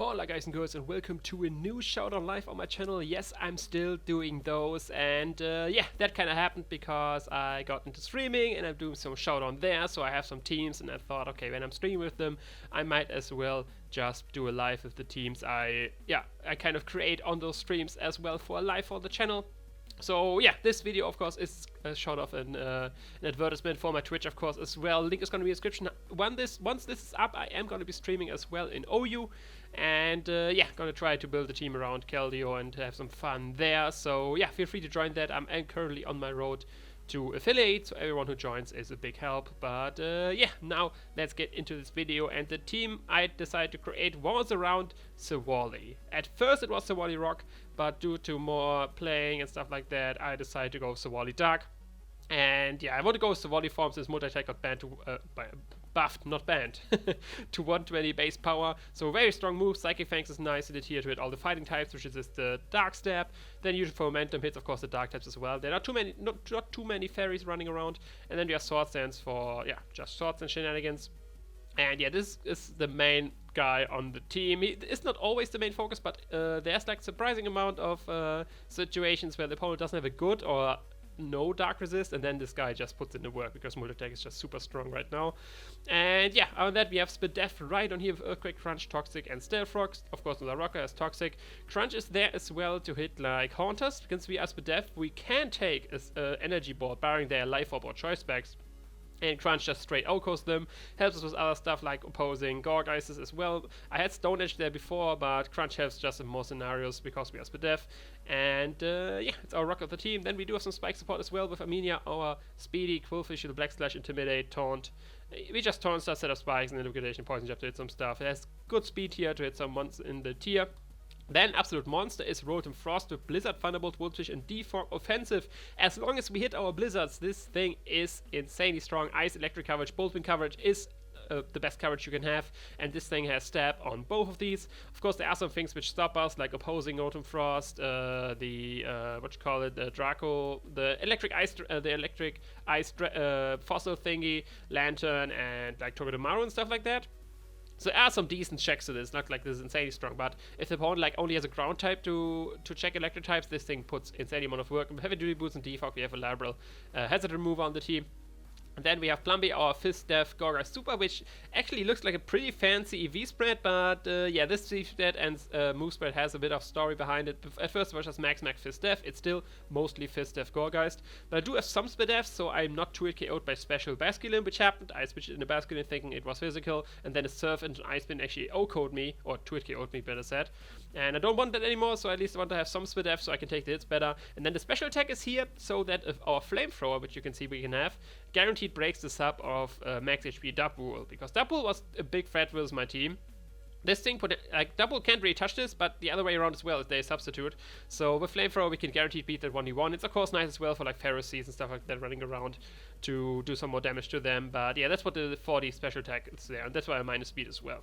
Hola guys and girls, and welcome to a new Showdown live on my channel. Yes, I'm still doing those, and yeah, that kind of happened because I got into streaming and I'm doing some Showdown there, so I have some teams and I thought, okay, when I'm streaming with them, I might as well just do a live with the teams I kind of create on those streams as well for a live for the channel. So yeah, this video of course is a shot of an advertisement for my Twitch of course as well. Link is going to be in the description. Once this is up, I am going to be streaming as well in OU, and yeah, going to try to build a team around Keldeo and have some fun there. So yeah, feel free to join that. I'm currently on my road to affiliate, so everyone who joins is a big help. But yeah, now let's get into this video. And the team I decided to create was around Silvally. At first it was Silvally Rock, but due to more playing and stuff like that, I decided to go Silvally Dark. And yeah, I want to go with Silvally form since multi-attack got banned to buffed, not banned, to 120 base power. So very strong move. Psychic Fangs is nice. It adhere to it all the fighting types, which is the Dark Stab. Then usually for momentum hits, of course, the Dark types as well. There are not too many fairies running around. And then we have Swords Dance for just swords and shenanigans. And yeah, this is the main guy on the team. It's not always the main focus, but there's like surprising amount of situations where the opponent doesn't have a good or no dark resist, and then this guy just puts in the work because multi-attack is just super strong right now. And yeah, on that we have Spit Death right on here with Earthquake, Crunch, Toxic, and Stealth Rock. Of course, the Rocker has Toxic. Crunch is there as well to hit like Haunters. Since we are Spit Death, we can take an Energy Ball, barring their Life Orb or Choice Specs. And Crunch just straight outcosts them, helps us with other stuff like opposing Gorgeises as well. I had Stone Edge there before, but Crunch helps just in more scenarios because we are Spit Death. And yeah, it's our rock of the team. Then we do have some spike support as well with Armenia, our Speedy, Quillfish, Black Slash, Intimidate, Taunt. We just taunt stuff, set up spikes, and then Liquidation, Poison Jab to hit some stuff. It has good speed here to hit some ones in the tier. Then Absolute Monster is Rotom Frost with Blizzard, Thunderbolt, Voltage, and Deform Offensive. As long as we hit our Blizzards, this thing is insanely strong. Ice, Electric coverage, Bolt Wind coverage is the best coverage you can have, and this thing has stab on both of these. Of course, there are some things which stop us, like opposing Rotom Frost, the Draco, the Electric Ice, Fossil thingy, Lantern, and like Togedemaru and stuff like that. So there are some decent checks to this, not like this is insanely strong, but if the opponent like only has a ground type to check electric types, this thing puts insane amount of work. And heavy duty boots and defog, we have a Labral hazard remover on the team. And then we have Plumby, our Fist Death Gorga Super, which actually looks like a pretty fancy EV spread, but yeah, this EV spread and move spread has a bit of story behind it. At first it was just Max Fist Death, it's still mostly Fist Death Gorgeist. But I do have some Spit Deaths, so I'm not too KO'd by special Basculin, which happened. I switched it into Basculin thinking it was physical, and then a Surf and an Ice Spin actually O-code me, or 2-KO'd me better said. And I don't want that anymore, so at least I want to have some Spit Death so I can take the hits better. And then the special attack is here, so that if our Flamethrower, which you can see we can have, guaranteed breaks the sub of max HP Dubwool, because Dubwool was a big threat with my team. This thing, Dubwool can't really touch this, but the other way around as well is they substitute. So with Flamethrower we can guaranteed beat that 1v1. It's of course nice as well for like Pharisees and stuff like that running around to do some more damage to them. But yeah, that's what the 40 special attack is there, and that's why I minus speed as well.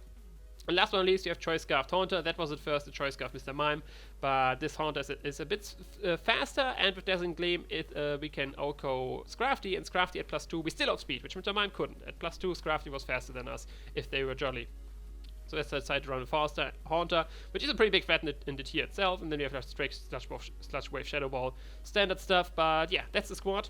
And last but not least, you have Choice Scarf Haunter. That was at first the Choice Scarf Mr. Mime, but this Haunter is a bit faster, and with Dazzling Gleam, we can outgo Scrafty, and Scrafty at +2, we still outspeed, which Mr. Mime couldn't. At +2, Scrafty was faster than us if they were jolly. So that's the side to run a faster Haunter, which is a pretty big threat in the tier itself, and then we have Strike, Sludge Wave, Shadow Ball, standard stuff, but yeah, that's the squad.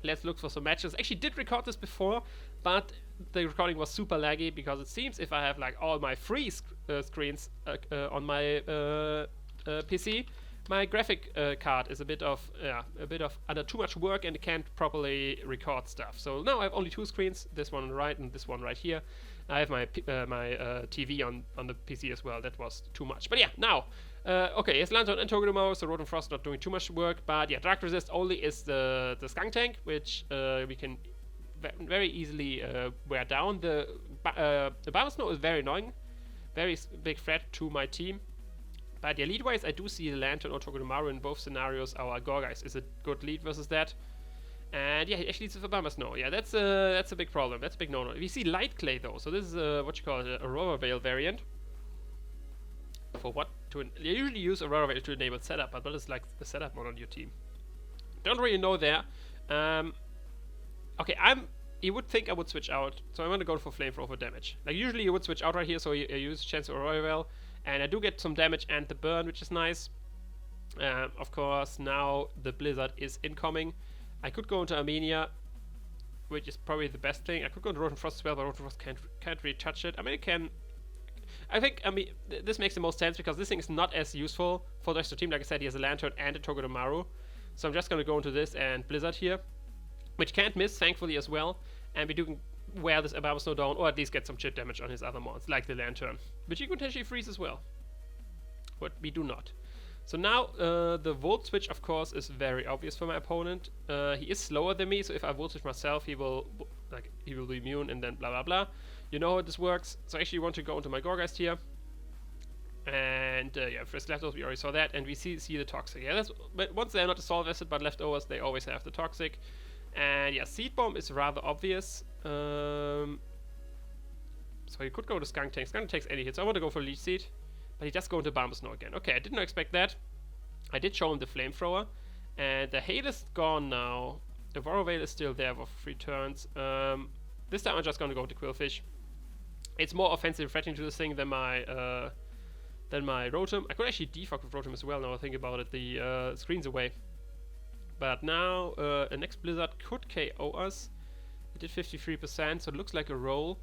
Let's look for some matches. Actually did record this before, but the recording was super laggy because it seems if I have like all my free screens on my PC, my graphic card is a bit of under too much work and it can't properly record stuff. So now I have only two screens, this one on the right and this one right here. I have my TV on the PC as well. That was too much. But yeah, now. Okay, it's Lantern and Togedemaru, so Rotom Frost not doing too much work, but yeah, Dark Resist only is the Skunk Tank, which we can very easily wear down. The Bubble Snow is very annoying, very big threat to my team. But yeah, lead-wise, I do see the Lantern or Togedemaru in both scenarios. Our Gorgeist is a good lead versus that. And yeah, he actually leads with a Bummer Snow. Yeah, that's a big problem. That's a big no-no. We see Light Clay though, so this is what you call it, a Aurora Veil variant. For what? You usually use Aurora Veil to enable setup, but what is like the setup mode on your team? Don't really know there. Okay, you would think I would switch out, so I'm gonna go for Flamethrower for damage. Like usually you would switch out right here, so you use Chance Aurora Veil, And I do get some damage and the burn, which is nice. Of course, now the Blizzard is incoming. I could go into Armenia, which is probably the best thing. I could go into Rotom Frost as well, but Rotom Frost can't really touch it. I mean, it can. I think, this makes the most sense because this thing is not as useful for the rest of the team. Like I said, he has a Lantern and a Togedemaru. So I'm just going to go into this and Blizzard here, which can't miss, thankfully, as well. And we do wear this Abomasnow down, or at least get some chip damage on his other mons, like the Lantern, which he could potentially freeze as well. But we do not. So now, the Volt Switch, of course, is very obvious for my opponent. He is slower than me, so if I Volt Switch myself, he will be immune, and then blah blah blah. You know how this works. So I actually want to go into my Gorgeist here. And yeah, first leftovers, we already saw that, and we see the Toxic. Yeah, but once they're not a Soul Acid, but leftovers, they always have the Toxic. And yeah, Seed Bomb is rather obvious. So he could go to Skunk Tank. Skunk Tank takes any hit, so I want to go for Leech Seed. But he does go into Abomasnow again. Okay, I didn't expect that. I did show him the Flamethrower. And the Hail is gone now. The Warrow Veil is still there for 3 turns. This time I'm just going to go to Quillfish. It's more offensive threatening to this thing than my Rotom. I could actually defog with Rotom as well now I think about it. The screen's away. But now a next Blizzard could KO us. It did 53%, so it looks like a roll.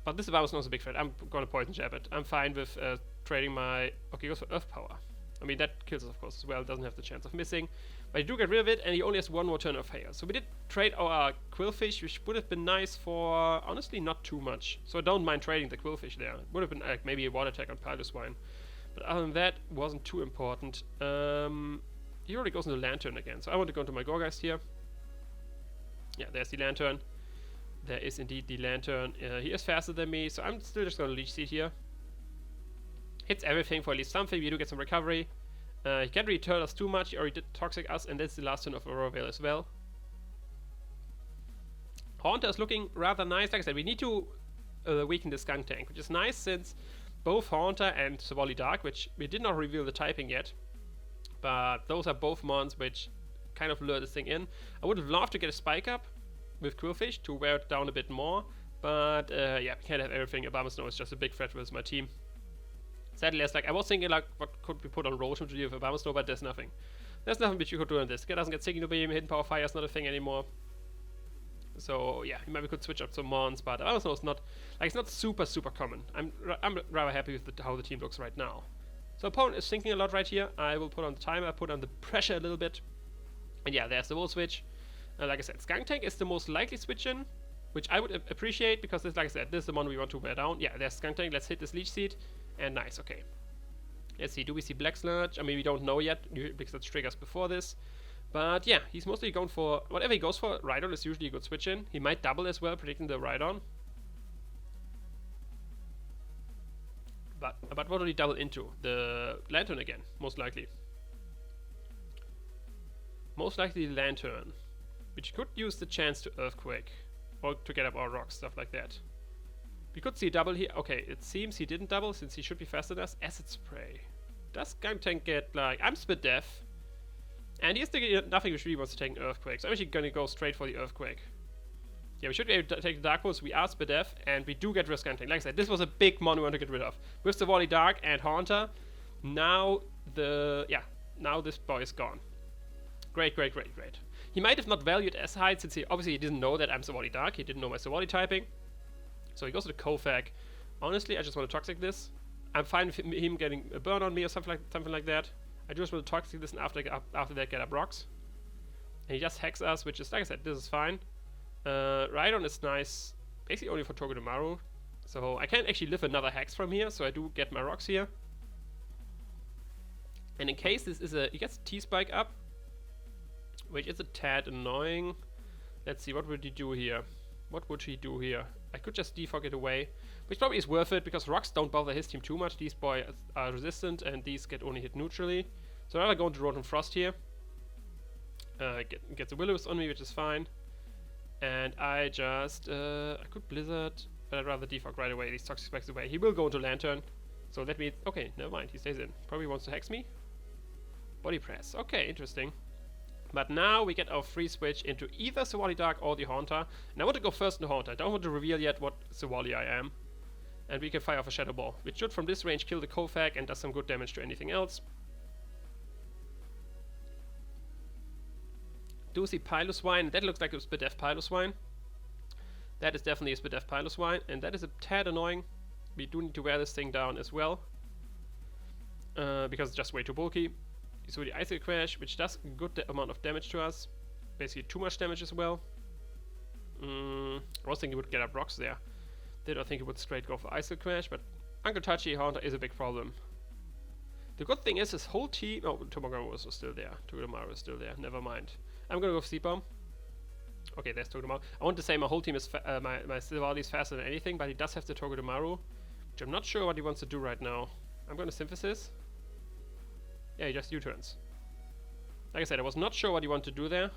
But this Abomasnow is a big threat. I'm going to Poison Jab it. I'm fine with trading my... Okay, he goes for Earth Power. I mean, that kills us, of course, as well. It doesn't have the chance of missing. But you do get rid of it, and he only has 1 more turn of Hail. So we did trade our Quillfish, which would have been nice for, honestly, not too much. So I don't mind trading the Quillfish there. It would have been maybe a Water Attack on Piloswine. But other than that, wasn't too important. He already goes into Lantern again. So I want to go into my Gorgeist here. Yeah, there's the Lantern. There is indeed the Lantern. He is faster than me, so I'm still just going to Leech Seed here. Hits everything for at least something. We do get some recovery. He can't really turn us too much. He already did Toxic us, and that's the last turn of Aurora Veil as well. Haunter is looking rather nice. Like I said, we need to weaken the Skunk Tank, which is nice since both Haunter and Silvally Dark, which we did not reveal the typing yet, but those are both mons which kind of lure this thing in. I would have loved to get a Spike Up with Quillfish to wear it down a bit more, but yeah, we can't have everything. Abomasnow is just a big threat with my team. Sadly, I was thinking like what could we put on Rotom to deal with Abomasnow, but there's nothing. There's nothing which you could do on this. It doesn't get Signal Beam, Hidden Power Fire is not a thing anymore. So yeah, maybe we could switch up some mons, but Abomasnow is not it's not super common. I'm rather happy with how the team looks right now. So opponent is thinking a lot right here. I will put on the timer, put on the pressure a little bit, and yeah, there's the Volt Switch. Like I said, Skunk Tank is the most likely switch in, which I would appreciate because this, like I said, this is the one we want to wear down. Yeah, there's Skunk Tank. Let's hit this Leech Seed, and nice. Okay. Let's see. Do we see Black Sludge? I mean, we don't know yet because that's triggers before this. But yeah, he's mostly going for whatever he goes for. Rhydon is usually a good switch in. He might double as well, predicting the Rhydon. But what will he double into? The Lantern again, most likely. Most likely the Lantern, which could use the chance to Earthquake or to get up our rocks, stuff like that. We could see a double here. Okay, it seems he didn't double since he should be faster than us. Acid Spray. Does Skunk Tank get like... I'm Spit Death. And he has nothing which really wants to take an Earthquake. So I'm actually going to go straight for the Earthquake. Yeah, we should be able to take the Dark Pulse. We are Spit Death, and we do get rid of Skunk Tank. Like I said, this was a big mon we want to get rid of. With the Silvally Dark and Haunter, now this boy is gone. Great. He might have not valued as high since he obviously didn't know that I'm Silvally Dark. He didn't know my Silvally typing. So he goes to the Kofag. Honestly, I just want to Toxic this. I'm fine with him getting a burn on me or something like that. I just want to Toxic this and after that get up rocks. And he just hacks us, which is, like I said, this is fine. Rhydon is nice, basically only for Togedemaru. So I can't actually live another hex from here, so I do get my rocks here. And in case this is he gets T-Spike up, which is a tad annoying. Let's see, what would he do here? I could just defog it away, which probably is worth it because rocks don't bother his team too much. These boys are resistant and these get only hit neutrally. So I'd rather go into Rotom Frost here. Gets a Will-O-Wisp on me, which is fine. And I just... I could Blizzard, but I'd rather defog right away. These Toxic Spikes away. He will go into Lantern. So let me... Okay, never mind. He stays in. Probably wants to hex me. Body Press. Okay, interesting. But now we get our free switch into either Silvally Dark or the Haunter. And I want to go first into Haunter. I don't want to reveal yet what Silvally I am. And we can fire off a Shadow Ball, which should from this range kill the Kofag and does some good damage to anything else. Do see Piloswine. That looks like a Spadef Piloswine. That is definitely a Spadef Piloswine, and that is a tad annoying. We do need to wear this thing down as well, because it's just way too bulky. So the Icicle Crash, which does a good amount of damage to us. Basically too much damage as well. I was thinking it would get up rocks there. Did not think it would straight go for Icicle Crash, but Uncle Tachi Haunter is a big problem. The good thing is his whole team... Oh, Togedemaru was still there. Togedemaru is still there. Never mind. I'm gonna go for Seed Bomb. Okay, there's Togedemaru. I want to say my whole team is... my Silvally is faster than anything, but he does have the Togedemaru, which I'm not sure what he wants to do right now. I'm gonna Synthesis. Yeah, he just U-turns. Like I said, I was not sure what he wanted to do there.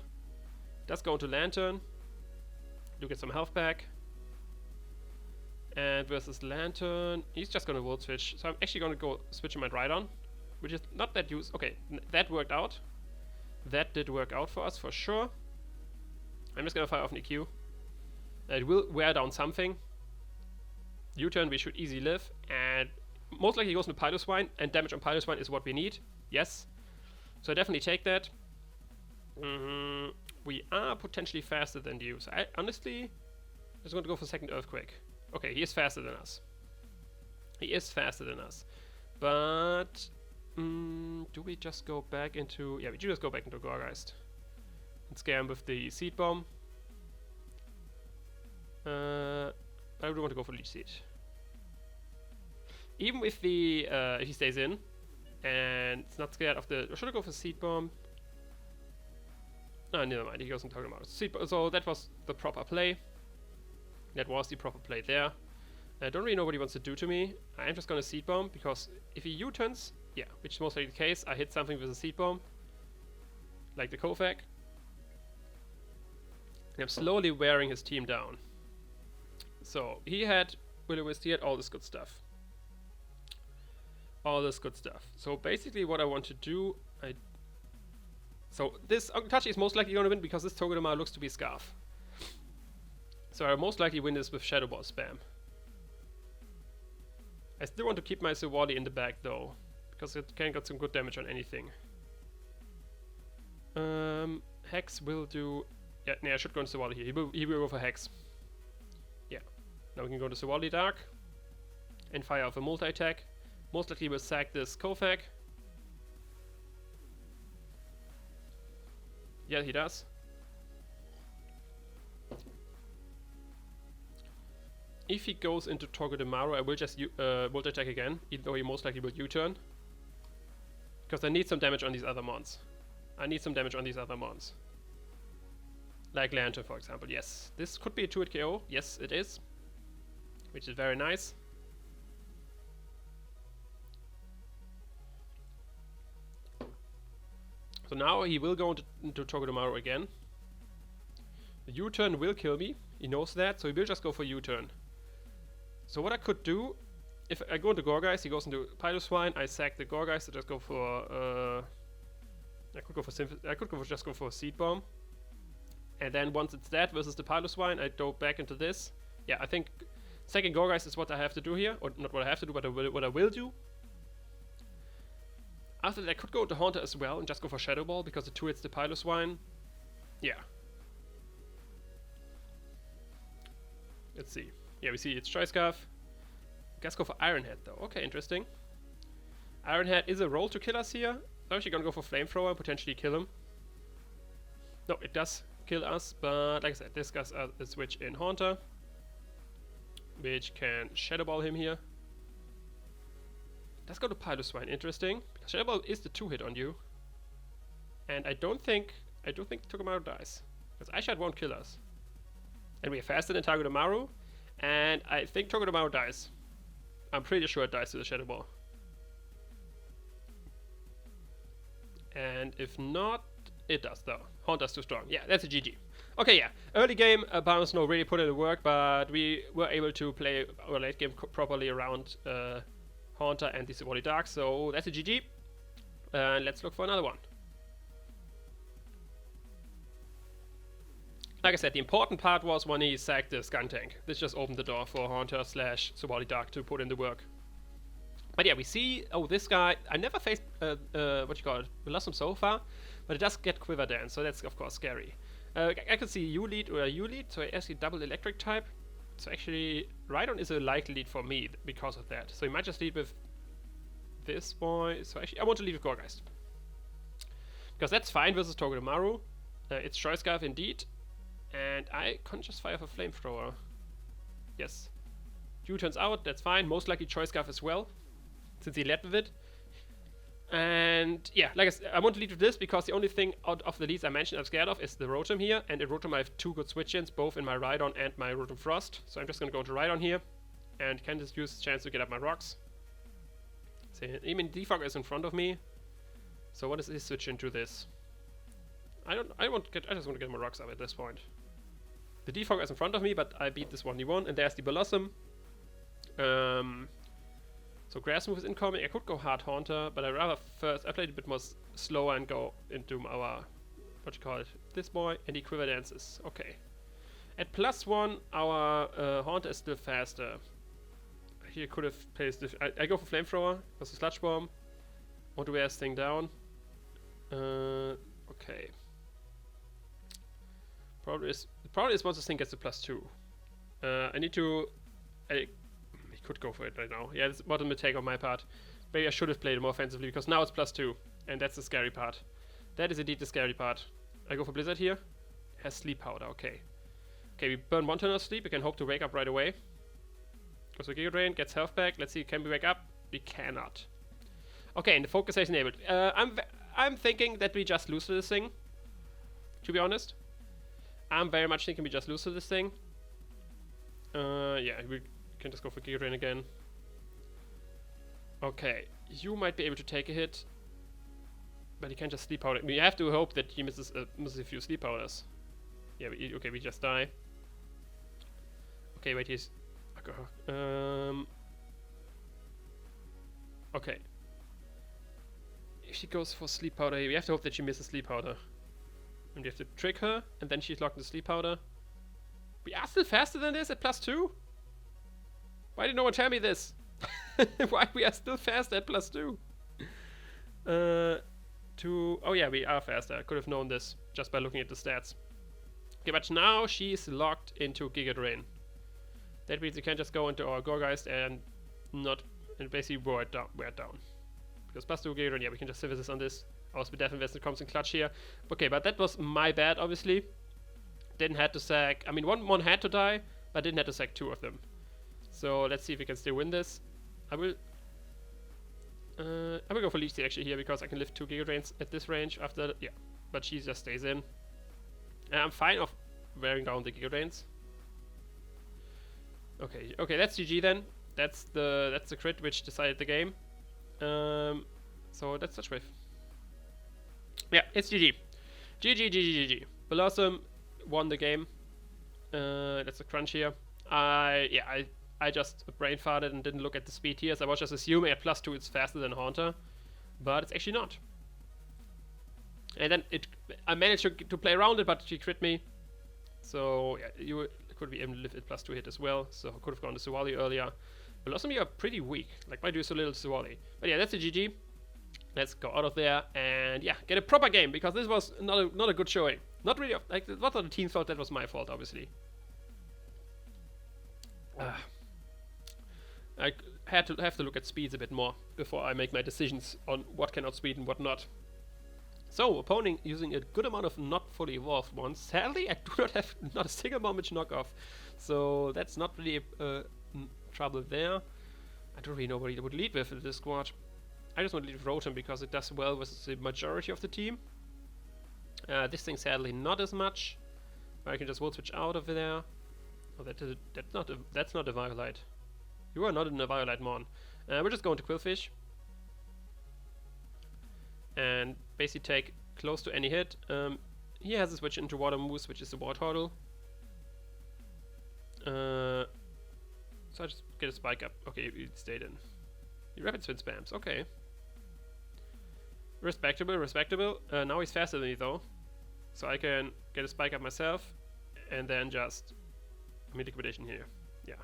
Does go into Lantern. Do get some health back. And versus Lantern, he's just gonna Volt Switch. So I'm actually gonna go switch my Rhydon, which is not that use. Okay, that worked out. That did work out for us for sure. I'm just gonna fire off an EQ. It will wear down something. U-turn we should easily live, and most likely he goes into Piloswine, and damage on Piloswine is what we need. Yes. So I definitely take that. We are potentially faster than you. So I honestly just going to go for second Earthquake. Okay, he is faster than us. He is faster than us. But do we just go back into... Yeah, we do just go back into Gorgeist and scare him with the Seed Bomb. But I would want to go for Leech Seed. Even if the if he stays in and it's not scared of the... Or should I go for Seed Bomb? No, never mind. He goes into Togedemaru. So that was the proper play. That was the proper play there. I don't really know what he wants to do to me. I'm just gonna Seed Bomb, because if he U-turns, yeah, which is most likely the case, I hit something with a Seed Bomb, like the Kofag. And I'm slowly wearing his team down. So he had Will-O-Wisp, he had all this good stuff. All this good stuff. So basically what I want to do, so this Tachi is most likely gonna win because this Togedemaru looks to be Scarf. So I most likely win this with Shadow Ball spam. I still want to keep my Silvally in the back though, because it can get some good damage on anything. Hex will do... Yeah, I should go into Silvally here. He will go for Hex. Yeah. Now we can go to Silvally Dark and fire off a multi-attack. Most likely we'll sack this Kofag. Yeah, he does. If he goes into Togedemaru, I will just multi-attack again, even though he most likely will U-turn. Because I need some damage on these other mons. I need some damage on these other mons. Like Lantern, for example. Yes, this could be a 2-hit KO. Yes, it is. Which is very nice. So now he will go into Togedemaru again. The U-turn will kill me. He knows that, so he will just go for U-turn. So what I could do, if I go into Gorgeist, he goes into Piloswine, I sack the Gorgeist, so just go for I could just go for a Seed Bomb. And then once it's dead versus the Piloswine, I go back into this. Yeah, I think sacking Gorgeist is what I have to do here, or not what I have to do, but what I will do. After that I could go into Haunter as well and just go for Shadow Ball, because the 2 hits the Piloswine. Yeah. Let's see. Yeah, we see it's Choice Scarf. Let's go for Iron Head though. Okay, interesting. Iron Head is a roll to kill us here. I'm actually gonna go for Flamethrower and potentially kill him. No, it does kill us, but like I said, this guy's a switch in Haunter, which can Shadow Ball him here. Let's go to Piloswine. Interesting. Because Shadow Ball is the 2-hit on you, and I don't think Togedemaru dies, because Ice Shard won't kill us. And we are faster than Togedemaru, and I think Togedemaru dies. I'm pretty sure it dies to the Shadow Ball. And if not, it does though. Haunter's too strong. Yeah, that's a GG. Okay, yeah. Early game, Bound Snow really put in the work, but we were able to play our late game properly around Haunter and the Silvally Dark, so that's a GG. Let's look for another one. Like I said, the important part was when he sacked the Skunk Tank. This just opened the door for Haunter / Silvally Dark to put in the work. But yeah, we see, oh, this guy, I never faced, what you call it, Blossom so far, but it does get Quiver Dance, so that's of course scary. I could see U-lead or U-lead, so I actually double electric type. So actually, Rhydon is a likely lead for me because of that. So he might just lead with this boy. So actually, I want to lead with Gorgeist. Because that's fine versus Togedemaru. It's Choice Scarf indeed. And I can just fire for Flamethrower. Yes. Dew turns out, that's fine. Most likely Choice Scarf as well, since he led with it. And yeah, like I said, I want to lead with this because the only thing out of the leads I mentioned I'm scared of is the Rotom here. And in Rotom I have 2 good switch-ins, both in my Rhydon and my Rotom Frost. So I'm just going to go into Rhydon here. And can just use this chance to get up my rocks. So even Defog is in front of me. So what is his switch into this? I just want to get my rocks up at this point. The Defog is in front of me, but I beat this 1v1, and there's the Blossom. So Grass Move is incoming. I could go Hard Haunter, but I'd rather first... I played a bit more slower and go into our... what you call it? This boy, and he Quiver Dances. Okay. At +1, our Haunter is still faster. Here could have placed... I go for Flamethrower, because the Sludge Bomb. Want to wear this thing down. Okay. Problem is once this thing gets to +2. I need to... I could go for it right now. Yeah, this was a mistake on my part. Maybe I should have played it more offensively, because now it's +2. And that's the scary part. That is indeed the scary part. I go for Blizzard here. Has Sleep Powder, okay. Okay, we burn 1 turn of sleep. We can hope to wake up right away. Goes for Giga Drain, gets health back. Let's see, can we wake up? We cannot. Okay, and the focus is enabled. I'm thinking that we just lose to this thing. To be honest. I'm very much thinking we just lose to this thing. Yeah, we can just go for Giga Drain again. Okay, you might be able to take a hit. But he can't just Sleep Powder. We have to hope that he misses a few Sleep Powders. Yeah, okay, we just die. Okay, wait, he's... okay. If she goes for Sleep Powder, we have to hope that she misses Sleep Powder. And we have to trick her, and then she's locked into Sleep Powder. We are still faster than this at +2? Why did no one tell me this? Why we are still faster at +2? Oh yeah, we are faster. I could have known this just by looking at the stats. Okay, but now she's locked into Giga Drain. That means we can just go into our Gorgeist and basically wear it down. Because +2 Giga Drain, yeah, we can just synthesis on this. Our Speed Death Investment comes in clutch here. Okay, but that was my bad, obviously. Didn't have to sack... I mean, one had to die, but didn't have to sack 2 of them. So let's see if we can still win this. I will go for Leech Seed actually here, because I can lift 2 Giga Drains at this range after... yeah, but she just stays in. And I'm fine of wearing down the Giga Drains. Okay, that's GG then. That's the crit which decided the game. So that's Touch Wave. Yeah, it's GG. GG. Blossom won the game. That's a crunch here. I just brain farted and didn't look at the speed here, so I was just assuming at +2 it's faster than Haunter, but it's actually not. And then I managed to play around it, but she crit me. So yeah, you could be able to live at +2 hit as well. So I could have gone to Silvally earlier. Blossom, you are pretty weak. Like, why do so little Silvally? But yeah, that's a GG. Let's go out of there and yeah, get a proper game, because this was not a good showing. Not really. Like, it wasn't the team's fault. That was my fault, obviously. I have to look at speeds a bit more before I make my decisions on what can outspeed and what not. So, opponent using a good amount of not fully evolved ones. Sadly, I do not have not a single Momage knockoff, so that's not really trouble there. I don't really know what he would lead with in this squad. I just want to lead with Rotom because it does well with the majority of the team. This thing sadly not as much. I can just Volt Switch out of there. Oh, that's not a Violite. You are not in a Violite Mon. We're just going to Quillfish. And basically take close to any hit. He has a switch into Water Moose, which is the Wartortle. So I just get a Spike Up. Okay, he stayed in. He Rapid Spin spams. Okay. Respectable. Now he's faster than me though. So I can get a Spike Up myself. And then just liquidation here. Yeah.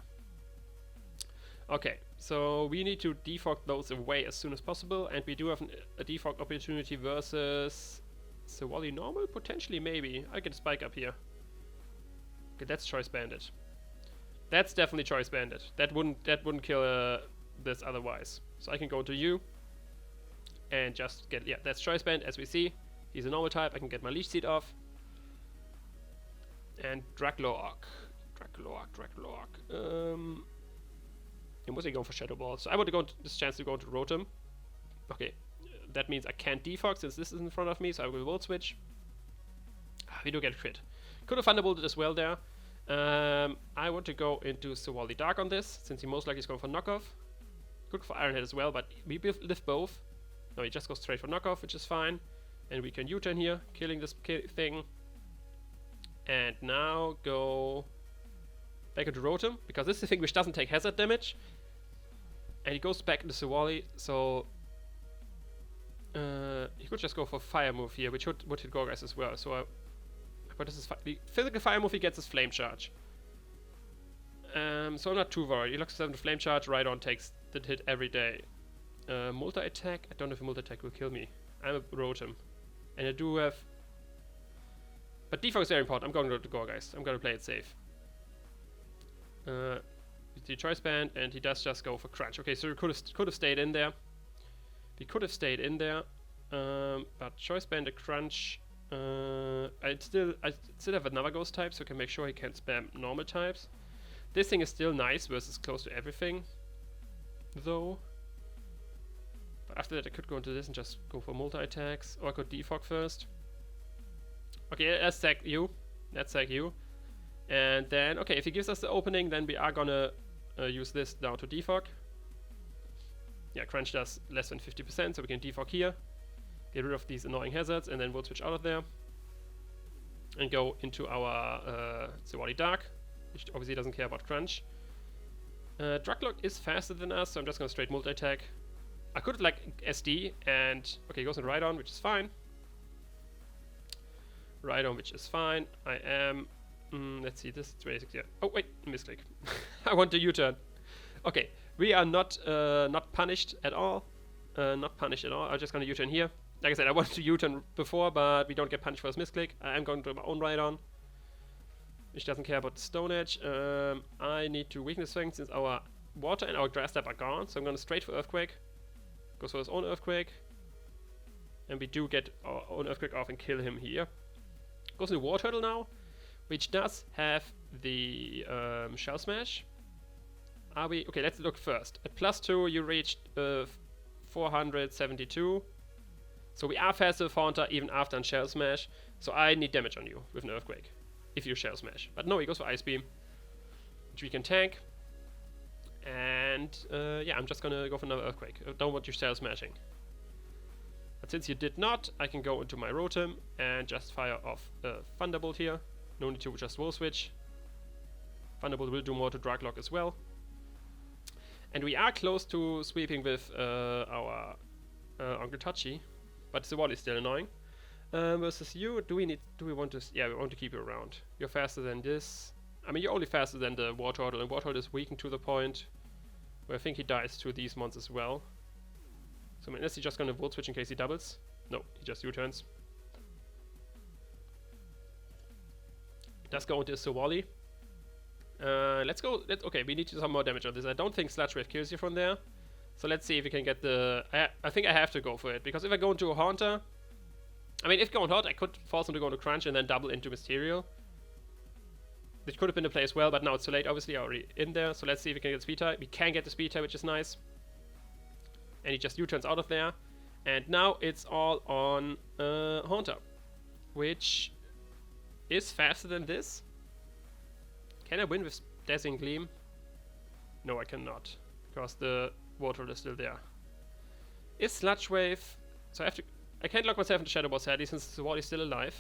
Okay, so we need to defog those away as soon as possible, and we do have a defog opportunity versus Silvally normal? Potentially, maybe. I can spike up here. Okay, that's Choice Bandit. That's definitely Choice Bandit. That wouldn't kill this otherwise. So I can go to you and just get, yeah, that's Choice Bandit as we see. He's a normal type. I can get my Leech Seed off. And Dracloak. And was he going for Shadow Ball? So I want to go this chance to go to Rotom. Okay, that means I can't defog since this is in front of me, so I will Volt Switch. We do get a crit. Could have Thunderbolted as well there. I want to go into Silvally Dark on this, since he most likely is going for knockoff. Could go for Iron Head as well, but we live both. No, he just goes straight for knockoff, which is fine. And we can U-turn here, killing this thing. And now go back into Rotom, because this is the thing which doesn't take hazard damage. And he goes back into Silvally, so he could just go for Fire move here, which would hit Gorgeist as well. So but this is the physical Fire move he gets is Flame Charge. So I'm not too worried. He looks 7 to Flame Charge, right on takes the hit every day. Multi-attack, I don't know if a multi-attack will kill me. I'm a Rotom. And I do have... But defog is very important. I'm going to go to Gorgeist. I'm going to play it safe. The Choice Band, and he does just go for Crunch. Okay, so we could have stayed in there. We could have stayed in there. But Choice Band, a Crunch... I still have another Ghost type, so I can make sure he can spam normal types. This thing is still nice versus close to everything, though. But after that I could go into this and just go for multi-attacks, or I could defog first. Okay, let's sack you. Let's sack you. And then, okay, if he gives us the opening, then we are gonna use this down to defog. Yeah, Crunch does less than 50%, so we can defog here. Get rid of these annoying hazards, and then we'll switch out of there. And go into our Silvally Dark, which obviously doesn't care about Crunch. Dracloak is faster than us, so I'm just gonna straight multi-attack. I could like SD, and okay, he goes in Rhydon, which is fine. Rhydon, which is fine. I am, let's see, this is 26, yeah. Oh wait, misclick. I want to U-turn. Okay, we are not punished at all. Not punished at all. I'm just gonna U-turn here. Like I said, I wanted to U-turn before, but we don't get punished for his misclick. I am going to do my own Rhydon, which doesn't care about the Stone Edge. I need to Weakness Swing since our Water and our Grass type are gone, so I'm going to straight for Earthquake. Goes for his own Earthquake. And we do get our own Earthquake off and kill him here. Goes into War Turtle now, which does have the Shell Smash. Are we... Okay, let's look first. At +2, you reached 472. So we are faster with Haunter even after a Shell Smash. So I need damage on you with an Earthquake. If you Shell Smash. But no, he goes for Ice Beam, which we can tank. And yeah, I'm just gonna go for another Earthquake. I don't want you Shell Smashing. But since you did not, I can go into my Rotom and just fire off Thunderbolt here. No need to just Volt Switch. Thunderbolt will do more to Dracloak as well. And we are close to sweeping with our Uncle Touchy, but Silvally is still annoying. Versus you, do we want to? Yeah, we want to keep you around. You're faster than this. I mean, you're only faster than the War Turtle, and War Turtle is weakened to the point where I think he dies to these mons as well. So unless he's just gonna Volt Switch in case he doubles. No, he just U-turns. Does go into Silvally. Let's go. Okay, we need to do some more damage on this. I don't think Sludge Wave kills you from there. So let's see if we can get the... I think I have to go for it, because if I go into a Haunter... I mean, if going hot, I could force him to go into Crunch and then double into Mysterio. Which could have been the play as well, but now it's too late, obviously, already in there. So let's see if we can get Speed Tie. We can get the Speed Tie, which is nice. And he just U-turns out of there. And now it's all on Haunter, which is faster than this. Can I win with Dazzling Gleam? No, I cannot, because the Water is still there. Is Sludge Wave... So I can't lock myself into Shadow Ball sadly, since the wall is still alive.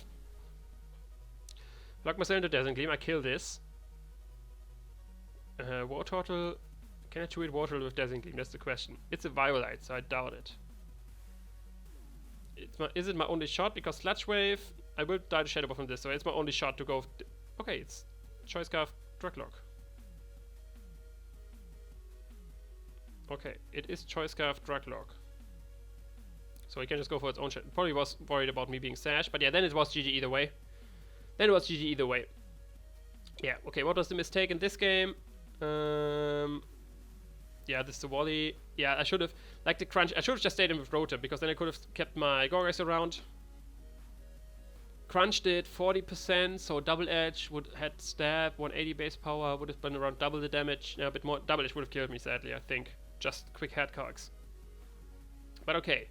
Lock myself into Dazzling Gleam, I kill this. War Turtle... Can I 2-hit War Turtle with Dazzling Gleam? That's the question. It's a Violite, so I doubt it. Is it my only shot? Because Sludge Wave... I will die to Shadow Ball from this, so it's my only shot to go Okay, it's Choice Scarf Druglock. Okay, it is Choice Scarf Druglock. So he can just go for its own shit. Probably was worried about me being Sash, but yeah, then it was GG either way. Yeah, okay, what was the mistake in this game? Yeah, this is the Wally. Yeah, I should have, like the crunch, I should have just stayed in with Rotom, because then I could have kept my Gorgeist around. Crunched it 40%, so Double Edge would had stab, 180 base power, would have been around double the damage. Yeah, a bit more. Double Edge would have killed me, sadly, I think. Just quick head cogs. But okay.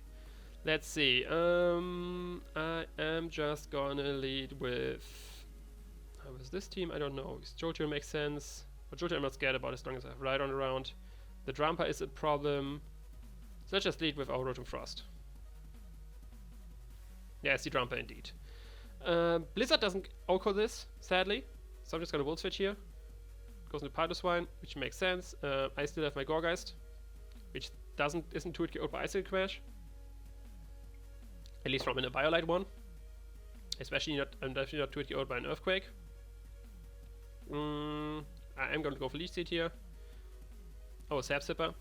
Let's see. I am just gonna lead with... How is this team? I don't know. Jolteon makes sense. But Jolteon I'm not scared about as long as I have Rhydon around. The Drampa is a problem. So let's just lead with our Rotom Frost. Yeah, it's the Drampa indeed. Blizzard doesn't OHKO this, sadly. So I'm just gonna Volt Switch here. Goes into Pidoswine, which makes sense. I still have my Gorgeist, which isn't too killed by Icicle Crash. At least from a Biolite one. Especially not, I'm definitely not too killed by an Earthquake. I am gonna go for Leech Seed here. Oh, Sap Sipper.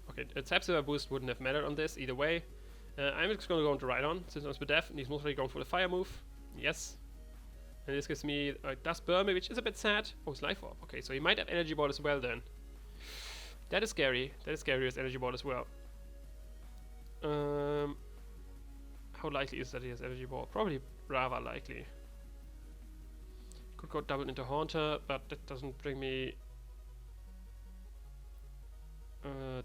Okay, a Sap Sipper boost wouldn't have mattered on this either way. I'm just gonna go into Rhydon, since I'm Spadef, and he's most likely going for the Fire move. Yes. And this gives me Dust Burn, which is a bit sad. Oh, it's Life Orb. Okay, so he might have Energy Ball as well then. That is scary. That is scary as Energy Ball as well. How likely is that he has Energy Ball? Probably rather likely. Could go double into Haunter, but that doesn't bring me...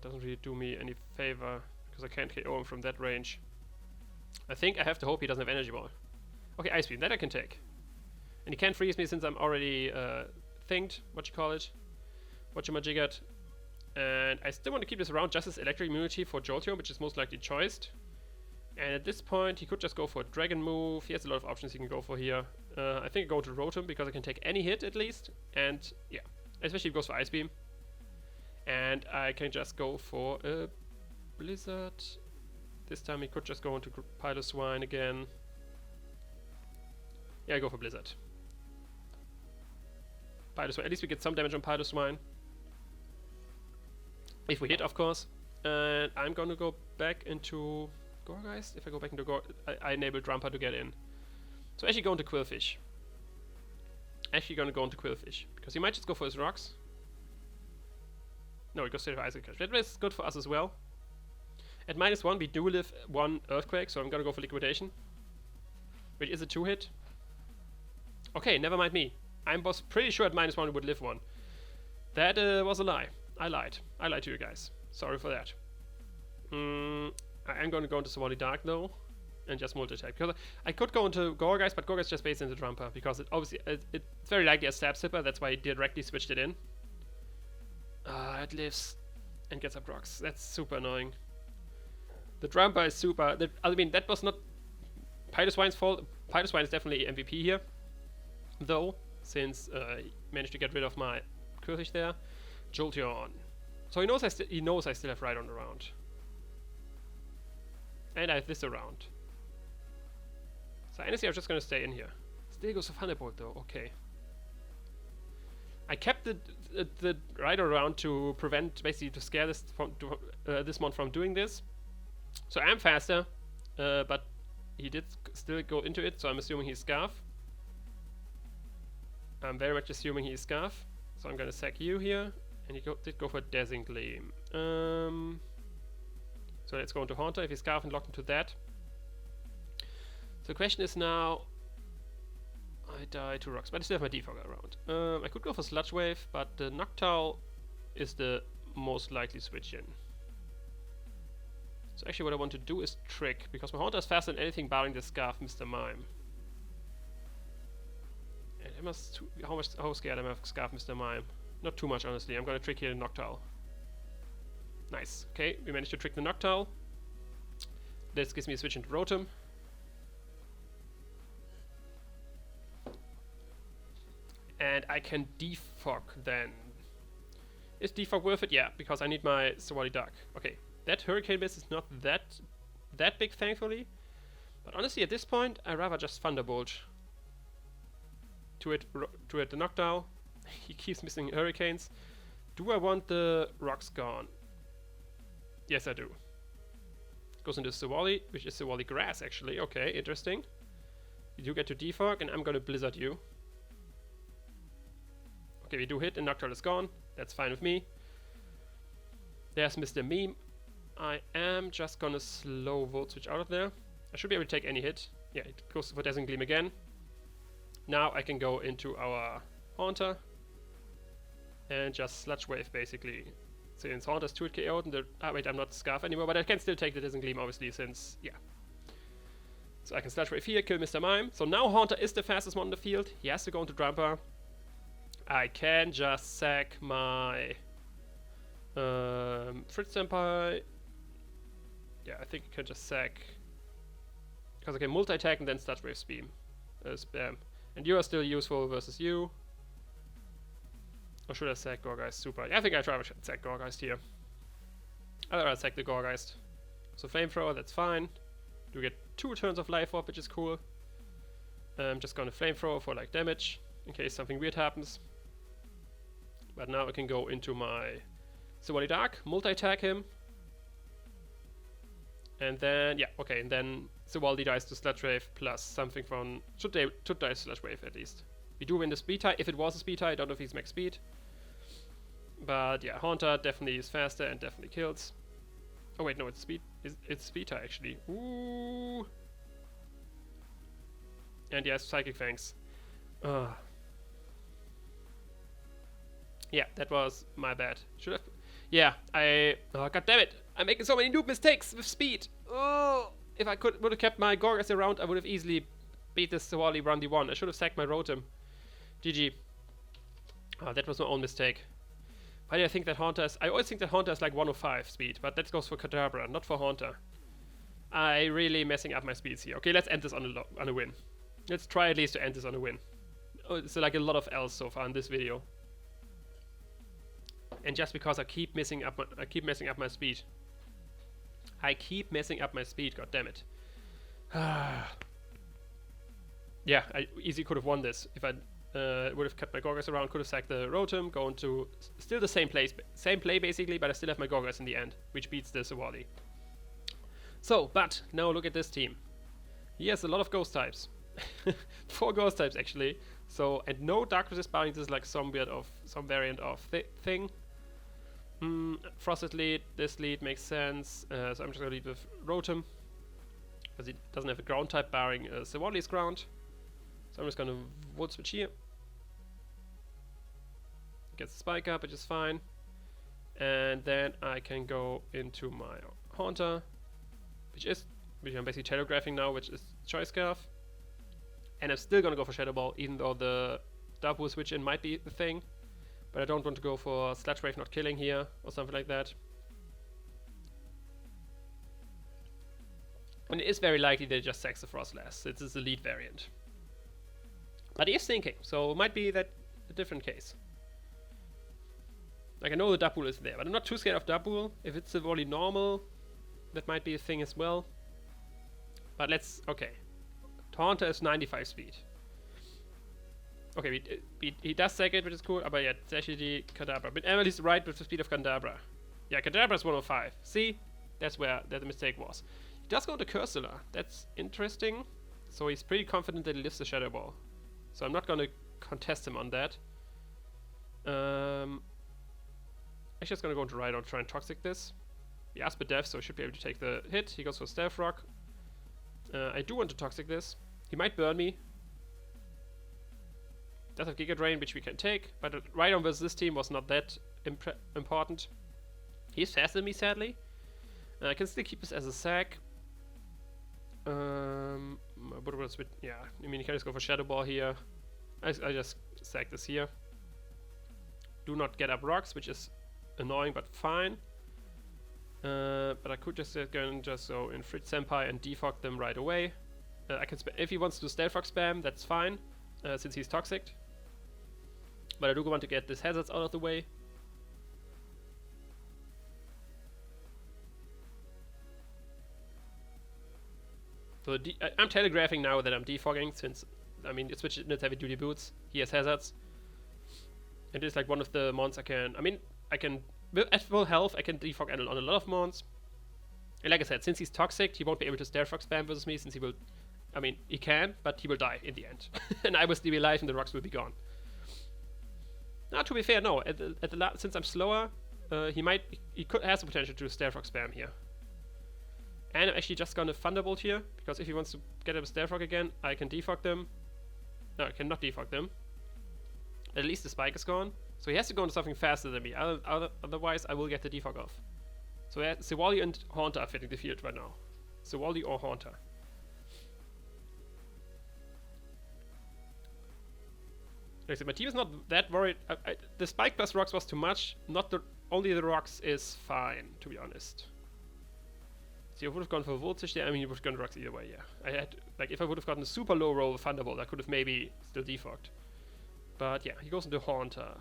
doesn't really do me any favor, because I can't KO him from that range. I think I have to hope he doesn't have Energy Ball. Okay, Ice Beam, that I can take. And he can't freeze me since I'm already thinked, whatchamajiggered. And I still want to keep this around just as electric immunity for Jolteon, which is most likely choiced. And at this point, he could just go for a Dragon move. He has a lot of options he can go for here. I think I go to Rotom because I can take any hit at least. And yeah, especially if he goes for Ice Beam. And I can just go for a Blizzard. This time he could just go into Piloswine again. Yeah, I go for Blizzard. Piloswine. At least we get some damage on Piloswine. If we hit, of course. And I'm gonna go back into Gorgeist. If I go back into I enable Drampa to get in. So actually going to Quillfish. Because he might just go for his rocks. No, he goes straight for Icicle Crash. That is good for us as well. At -1, we do live one Earthquake, so I'm gonna go for Liquidation. Which is a 2-hit. Okay, never mind me. I was pretty sure at -1 we would live one. That was a lie. I lied. I lied to you guys. Sorry for that. I am gonna go into Silvally Dark though. And just multi-attack. Because I could go into Gorgeist, but Gorgeist just based into Drampa. Because it obviously it's very likely a Stab Sipper, that's why I directly switched it in. It lives and gets up rocks. That's super annoying. The Drampa is super... I mean, that was not Piloswine's fault. Piloswine is definitely MVP here. Though, since he managed to get rid of my Quillfish there. Jolteon. So he knows I still have Rhydon around. And I have this around. So honestly, I'm just gonna stay in here. Still goes for Thunderbolt though, okay. I kept the Rhydon around to prevent, basically to scare this mon from doing this. So I am faster, but he did still go into it, so I'm assuming he's Scarf. I'm very much assuming he's Scarf. So I'm gonna sack you here, and he did go for Dazzling Gleam. So let's go into Haunter if he's Scarf and locked into that. So the question is now, I die to rocks, but I still have my Defog around. I could go for Sludge Wave, but the Noctowl is the most likely switch in. So actually what I want to do is Trick, because my Haunter is faster than anything barring the Scarf Mr. Mime. And how scared am I of Scarf Mr. Mime? Not too much, honestly. I'm gonna Trick here the Noctowl. Nice. Okay, we managed to trick the Noctowl. This gives me a switch into Rotom. And I can defog then. Is defog worth it? Yeah, because I need my Silvally Dark. Okay, that Hurricane Mist is not that big, thankfully. But honestly, at this point, I'd rather just Thunderbolt. to it the knockdown. He keeps missing hurricanes. Do I want the rocks gone? Yes, I do. Goes into Silvally, which is Silvally grass actually. Okay, interesting. You do get to defog, and I'm gonna blizzard you. Okay, we do hit, and Noctowl is gone. That's fine with me. There's Mr. Meme. I am just gonna slow Volt Switch out of there. I should be able to take any hit. Yeah, it goes for Dazzling Gleam again. Now I can go into our Haunter and just Sludge Wave basically. Since Haunter's 2 KO'd, and wait, I'm not Scarf anymore, but I can still take the Dazzling Gleam obviously, since, yeah. So I can Sludge Wave here, kill Mr. Mime. So now Haunter is the fastest one on the field. He has to go into Drampa. I can just sack my Fritz Senpai. Yeah, I think I can just sack, because I can multi-attack and then Sludge Wave spam. And you are still useful versus you. Or should I sack Gorgeist Super? Yeah, I think I try to sack Gorgeist here. I'd rather sack the Gorgeist. So Flamethrower, that's fine. You get 2 turns of Life Orb, which is cool. I'm just gonna Flamethrower for like damage, in case something weird happens. But now I can go into my Silvally Dark, multi-attack him. And then, yeah, okay, and then Silvally dies to Sludge Wave plus something from... Should die Sludge Wave at least. We do win the speed tie, if it was a speed tie, I don't know if he's max speed. But yeah, Haunter definitely is faster and definitely kills. Oh wait, no, it's speed. It's speed tie actually. Ooh. And yes, Psychic Fangs. Yeah, that was my bad. Should have... Yeah, oh, god damn it! I'm making so many noob mistakes with speed! Oh! If I would have kept my Gorgas around, I would have easily beat this Silvally round D1. I should have sacked my Rotom. GG. Oh, that was my own mistake. Why do I think that Haunter is... I always think that Haunter is like 105 speed, but that goes for Kadabra, not for Haunter. I really messing up my speeds here. Okay, let's end this on a win. Let's try at least to end this on a win. Oh, it's like a lot of L's so far in this video. And just because I keep messing up my speed. I keep messing up my speed, god damn it. Yeah, I easily could have won this if I would have kept my Gorgas around, could have sacked the Rotom, going to still the same play basically, but I still have my Gorgas in the end, which beats the Silvally. So, but now look at this team. He has a lot of ghost types. 4 ghost types actually. So, and no Dark Resist Bounding. This is like some variant of thing. Frosted lead, this lead makes sense. So I'm just gonna lead with Rotom, because it doesn't have a ground type barring Silvally's ground. So I'm just gonna Volt Switch here. Gets the Spike up, which is fine. And then I can go into my Haunter, which I'm basically telegraphing now, which is Choice Scarf. And I'm still gonna go for Shadow Ball, even though the double switch in might be the thing. But I don't want to go for Sludge Wave not killing here, or something like that. And it is very likely that it just sacks the Frostlass. This is the lead variant. But he is thinking, so it might be that a different case. Like, I know the Double is there, but I'm not too scared of Double. If it's a volley normal, that might be a thing as well. But let's... okay. Haunter is 95 speed. Okay, he does sack it, which is cool. But yeah, it's actually the Kadabra. But Emily's right with the speed of Kadabra. Yeah, Kadabra is 105. See? That's where the mistake was. He does go to Cursula. That's interesting. So he's pretty confident that he lifts the Shadow Ball. So I'm not going to contest him on that. Actually, just going to go into Rhydon, try and Toxic this. He asked for Death, so he should be able to take the hit. He goes for Stealth Rock. I do want to Toxic this. He might burn me. Does have Giga Drain, which we can take. But Rhydon versus this team was not that important. He's faster than me, sadly. I can still keep this as a sack. Yeah, I mean, you can just go for Shadow Ball here. I just sack this here. Do not get up rocks, which is annoying but fine. But I could just go in Fritz Senpai and defog them right away. I can if he wants to Stealth Rock spam, that's fine, since he's toxic. But I do want to get this hazards out of the way. So I'm telegraphing now that I'm defogging, since I mean, it switches in its heavy duty boots. He has hazards. It is like one of the mons I can, at full health, I can defog on a lot of mons. And like I said, since he's toxic, he won't be able to Stare Frog spam versus me, since he will, he can, but he will die in the end. And I will still be alive and the rocks will be gone. Now, to be fair, no, since I'm slower, he could has the potential to Stare Frog spam here. And I'm actually just gonna Thunderbolt here, because if he wants to get a Stare Frog again, I can defog them. No, I cannot defog them. At least the spike is gone. So he has to go into something faster than me, otherwise I will get the defog off. So Silvally and Haunter are fitting the field right now. Silvally or Haunter. Like I said, my team is not that worried. The spike plus rocks was too much. Only the rocks is fine, to be honest. See, I would have gone for voltage there. I mean, you would have gone rocks either way, yeah. If I would have gotten a super low roll with Thunderbolt, I could have maybe still defogged. But yeah, he goes into Haunter.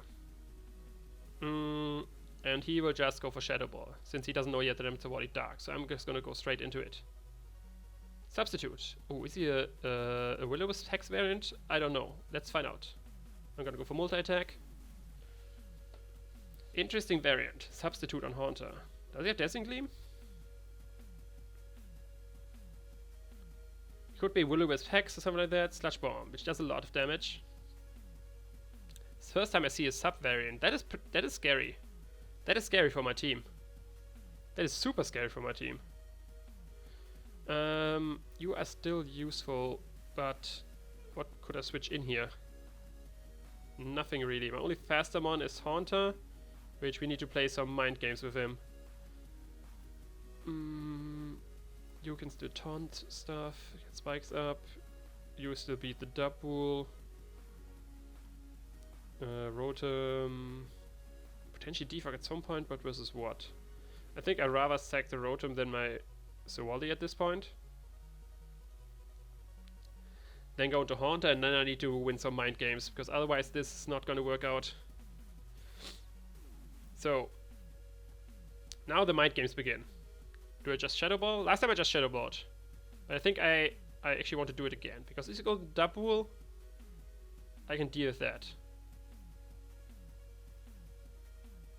And he will just go for Shadow Ball, since he doesn't know yet that I'm Silvally Dark. So I'm just gonna go straight into it. Substitute. Oh, is he a Will-O-Wisp Hex variant? I don't know. Let's find out. I'm gonna go for multi-attack. Interesting variant. Substitute on Haunter. Does he have Dazzling Gleam? Could be Will-O-Wisp Hex or something like that. Sludge Bomb, which does a lot of damage. It's the first time I see a sub variant. That is scary. That is scary for my team. That is super scary for my team. You are still useful, but what could I switch in here? Nothing really. My only faster one is Haunter, which we need to play some mind games with him. You can still taunt stuff, get spikes up. You still beat the Dubwool. Rotom. Potentially defog at some point, but versus what? I think I'd rather sack the Rotom than my Silvally at this point. Then go into Haunter, and then I need to win some mind games, because otherwise this is not going to work out. So, now the mind games begin. Do I just Shadow Ball? Last time I just Shadow Balled. But I think I actually want to do it again, because if you go Dubwool, I can deal with that.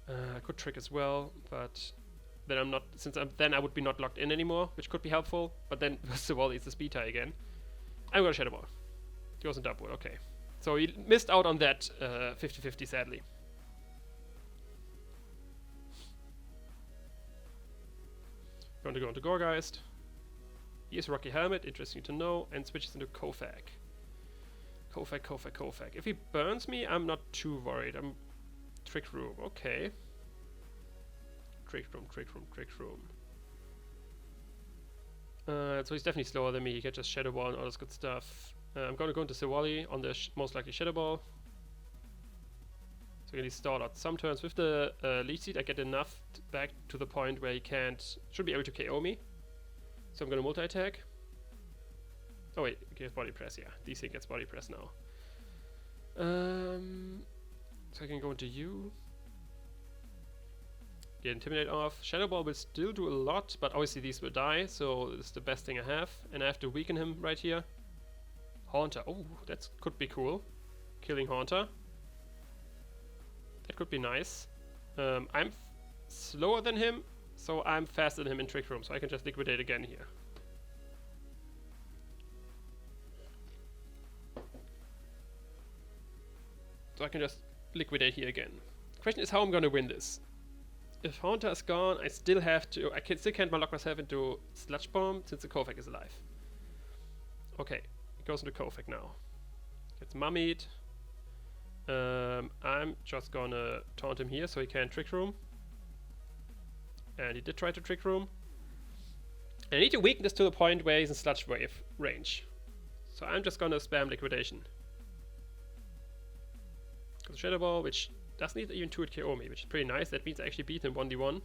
I could trick as well, but then I'm not, then I would be not locked in anymore, which could be helpful. But then first of all, it's the speed tie again. I'm gonna Shadow Ball. He goes in Dubwool, okay. So he missed out on that 50-50, sadly. Going to go into Gorgeist. He is Rocky Helmet, interesting to know, and switches into Kofag. Kofag. If he burns me, I'm not too worried. I'm Trick Room, okay. Trick Room. So he's definitely slower than me. He can just Shadow Ball and all this good stuff. I'm gonna go into Silvally on the most likely Shadow Ball. So he stalled out some turns. With the Leech Seed, I get enough back to the point where he should be able to KO me. So I'm gonna multi-attack. Oh wait, he gets Body Press, yeah. DC gets Body Press now. So I can go into you. Get Intimidate off. Shadow Ball will still do a lot, but obviously these will die, so it's the best thing I have. And I have to weaken him right here. Haunter. Oh, that could be cool. Killing Haunter. That could be nice. I'm slower than him, so I'm faster than him in Trick Room, so I can just liquidate again here. So I can just liquidate here again. The question is how I'm gonna win this. If Haunter is gone, I still have to. Still can't lock myself into Sludge Bomb since the Kofag is alive. Okay, it goes into Kofag now. Gets mummied. I'm just gonna taunt him here so he can't Trick Room. And he did try to Trick Room. And I need to weaken this to the point where he's in Sludge Wave range. So I'm just gonna spam Liquidation. Goes Shadow Ball, which doesn't even 2-hit KO me, which is pretty nice. That means I actually beat him 1v1.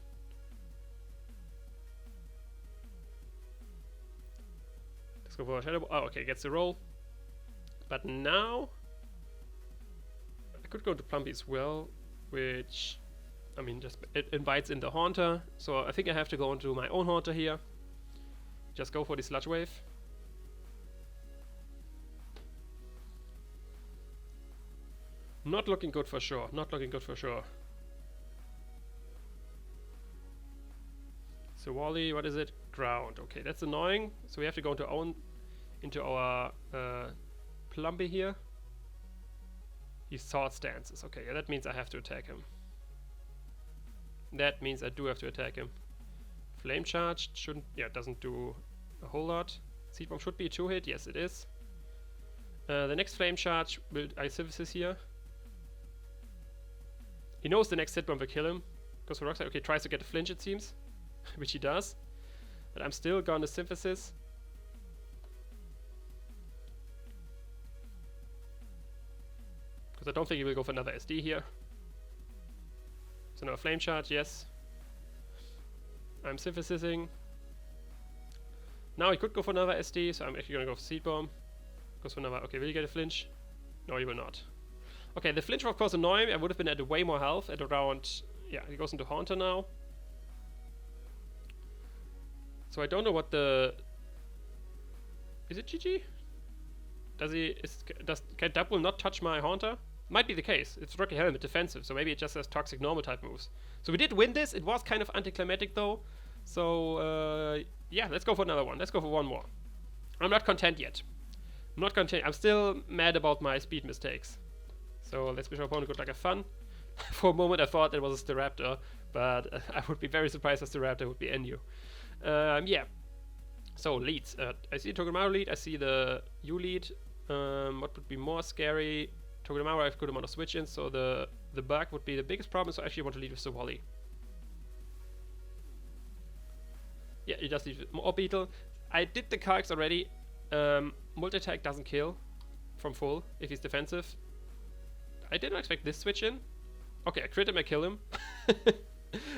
Let's go for a Shadow Ball. Oh, okay, gets the roll. But now I could go to Plumpy as well, which just it invites in the Haunter. So I think I have to go into my own Haunter here. Just go for the Sludge Wave. Not looking good for sure. Not looking good for sure. So Wally, what is it? Ground. Okay, that's annoying. So we have to go into our Plumbee here. He Swords Dances. Okay, yeah, that means I have to attack him. That means I do have to attack him. Flame Charge shouldn't... Yeah, it doesn't do a whole lot. Seed Bomb should be a 2-hit. Yes, it is. The next Flame Charge will Ice Synthesis here. He knows the next Seed Bomb will kill him. Goes for Rock Slide. Okay, tries to get a flinch, it seems. Which he does. But I'm still gonna Synthesis. Because I don't think he will go for another SD here. So now a Flame Charge, yes. I'm Synthesizing. Now he could go for another SD, so I'm actually gonna go for Seed Bomb. Goes for another... Okay, will he get a flinch? No, he will not. Okay, the flinch was of course annoying. I would have been at way more health, at around... Yeah, he goes into Haunter now. So I don't know what the... Is it GG? Can Double not touch my Haunter? Might be the case. It's Rocky Helmet defensive, so maybe it just has toxic normal type moves. So we did win this. It was kind of anticlimactic though. So yeah, let's go for another one. Let's go for one more. I'm not content yet. I'm not content. I'm still mad about my speed mistakes. So let's wish our opponent good luck and fun. For a moment I thought it was a Staraptor, but I would be very surprised if Staraptor would be NU. Yeah. So leads. I see Togedemaru lead. I see the U lead. What would be more scary? Togedemaru, I have good amount of switch-ins, so the bug would be the biggest problem, so I actually want to lead with the Wally. Yeah, he does lead with more Beetle. I did the calcs already. Multi-attack doesn't kill from full if he's defensive. I didn't expect this switch-in. Okay, I crit him, I kill him.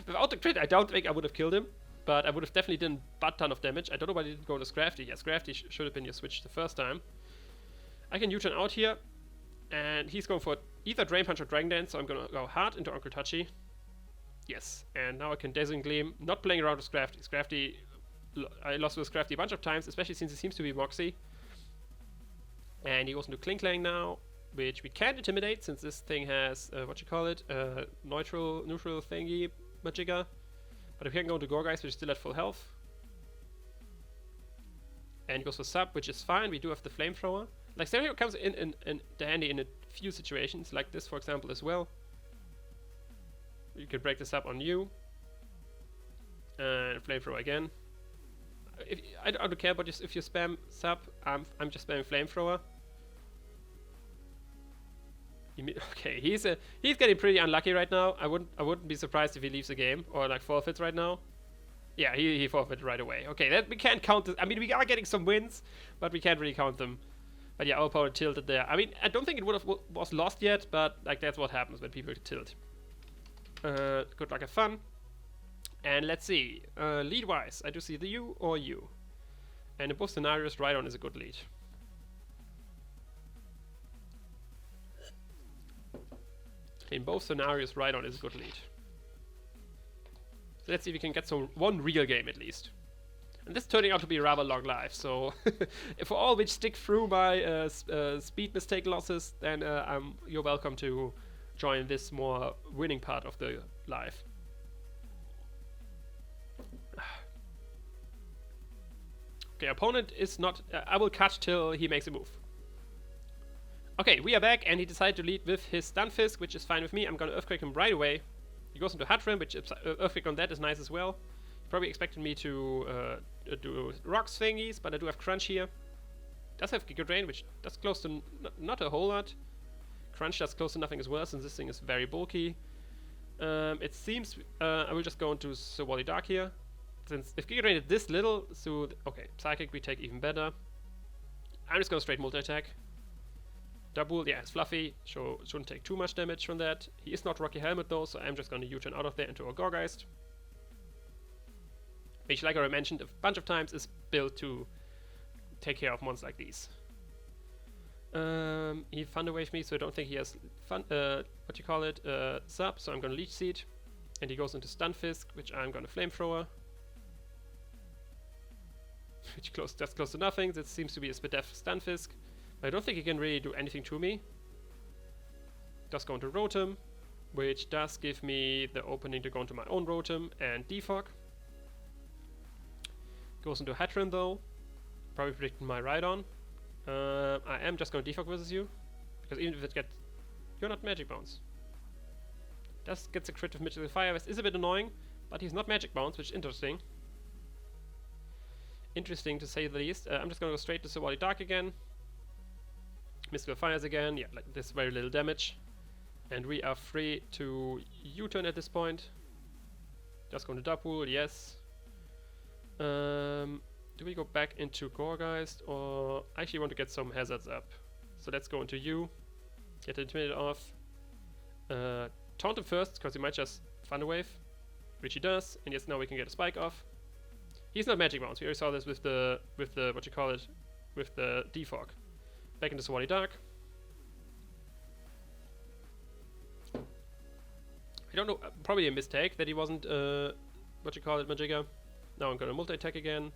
Without the crit, I don't think I would have killed him, but I would have definitely done a butt ton of damage. I don't know why I didn't go to Scrafty. Yeah, Scrafty should have been your switch the first time. I can U-turn out here. And he's going for either Drain Punch or Dragon Dance, so I'm gonna go hard into Uncle Touchy. Yes, and now I can Dazzling Gleam, not playing around with Scrafty. Scrafty, I lost with Scrafty a bunch of times, especially since he seems to be Moxie. And he goes into Kling Klang now, which we can't intimidate since this thing has, neutral thingy, Magiga. But we can go into Gorgeist, which is still at full health. And he goes for Sub, which is fine, we do have the Flamethrower. Like, Stereo comes in handy in a few situations, like this, for example, as well. You can break this up on you. And Flamethrower again. I don't care about if you spam Sub, I'm just spamming Flamethrower. Okay, he's getting pretty unlucky right now. I wouldn't be surprised if he leaves the game, or like forfeits right now. Yeah, he forfeited right away. Okay, we can't count this. I mean, we are getting some wins, but we can't really count them. But yeah, our opponent tilted there. I mean, I don't think it was lost yet, but like that's what happens when people tilt. Good luck, have fun. And let's see. Lead-wise, I do see the U or U. And in both scenarios, Rhydon is a good lead. In both scenarios, Rhydon is a good lead. So let's see if we can get one real game at least. And this is turning out to be a rather long life, so for all which stick through my speed mistake losses, then you're welcome to join this more winning part of the life. Okay, opponent is not... I will cut till he makes a move. Okay, we are back, and he decided to lead with his Stunfisk, which is fine with me. I'm gonna Earthquake him right away. He goes into Hatrim, which Earthquake on that is nice as well. He probably expected me to do Rocks thingies, but I do have Crunch here. Does have Giga Drain, which does close to not a whole lot. Crunch does close to nothing as well, since this thing is very bulky. It seems I will just go into Silvally Dark here. Since if Giga Drain is this little, so okay, Psychic we take even better. I'm just gonna straight multi-attack. Double, yeah, it's fluffy, so shouldn't take too much damage from that. He is not Rocky Helmet though, so I'm just gonna U-turn out of there into a Gorgeist. Which, like I mentioned a bunch of times, is built to take care of monsters like these. He Thunder Wave me, so I don't think he has Sub, so I'm gonna Leech Seed. And he goes into Stunfisk, which I'm gonna Flamethrower. Which that's close to nothing. That seems to be a Spidef Stunfisk. I don't think he can really do anything to me. does go into Rotom, which does give me the opening to go into my own Rotom and defog. Goes into Hatron though. Probably predicting my Rhydon. I am just going to defog versus you, because even if it gets... You're not Magic Bounce. Does gets a crit of Mythical Fire Vest, is a bit annoying, but he's not Magic Bounce, which is interesting. Interesting to say the least. I'm just going to go straight to Silvally Dark again. Mystical Fires again, yeah, like this very little damage. And we are free to U-turn at this point. Just going to Double, yes. Do we go back into Gourgeist, or I actually want to get some hazards up? So let's go into you, get the Intimidate off. Taunt him first, because he might just Thunder Wave, which he does, and yes, now we can get a Spike off. He's not Magic Bounce, we already saw this with the what you call it, with the defog. Back into Silvally Dark. I don't know, probably a mistake that he wasn't, what you call it, Magiga. Now I'm gonna multi-attack again.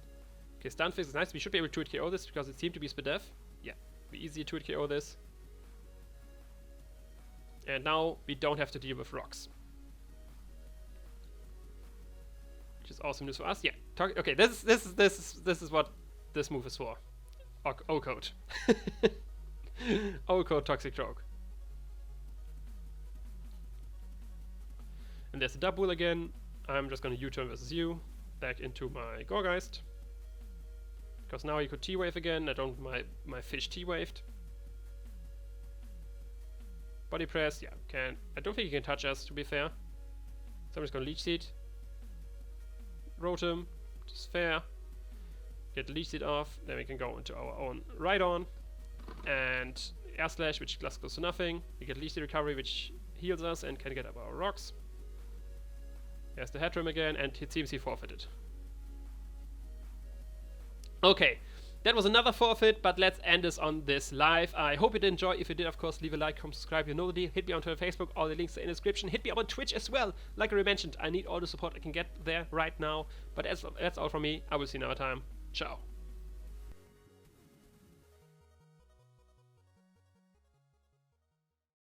Okay, Stun Fix is nice, we should be able to 2-hit KO this, because it seemed to be Spidef. Yeah, we easily 2-hit KO this. And now we don't have to deal with rocks. Which is awesome news for us. Yeah, okay, this is what this move is for. O-Code. O-Code Toxic Choke. And there's a double again. I'm just gonna U-turn versus you. Back into my Gourgeist. Because now he could T-Wave again. I don't my fish T-Waved. Body Press, yeah, I don't think he can touch us, to be fair. So I'm just gonna Leech Seed. Rotom, which is fair. Get the Leech Seed off, then we can go into our own Rhydon. And Air Slash, which just goes to nothing. We get Leech Seed Recovery, which heals us and can get up our rocks. There's the Hatrim again, and it seems he forfeited. Okay, that was another forfeit, but let's end this on this live. I hope you did enjoy. If you did, of course, leave a like, comment, subscribe, you know the deal. Hit me on Twitter, Facebook, all the links are in the description. Hit me up on Twitch as well. Like I mentioned, I need all the support I can get there right now. But that's all from me. I will see you another time. Ciao.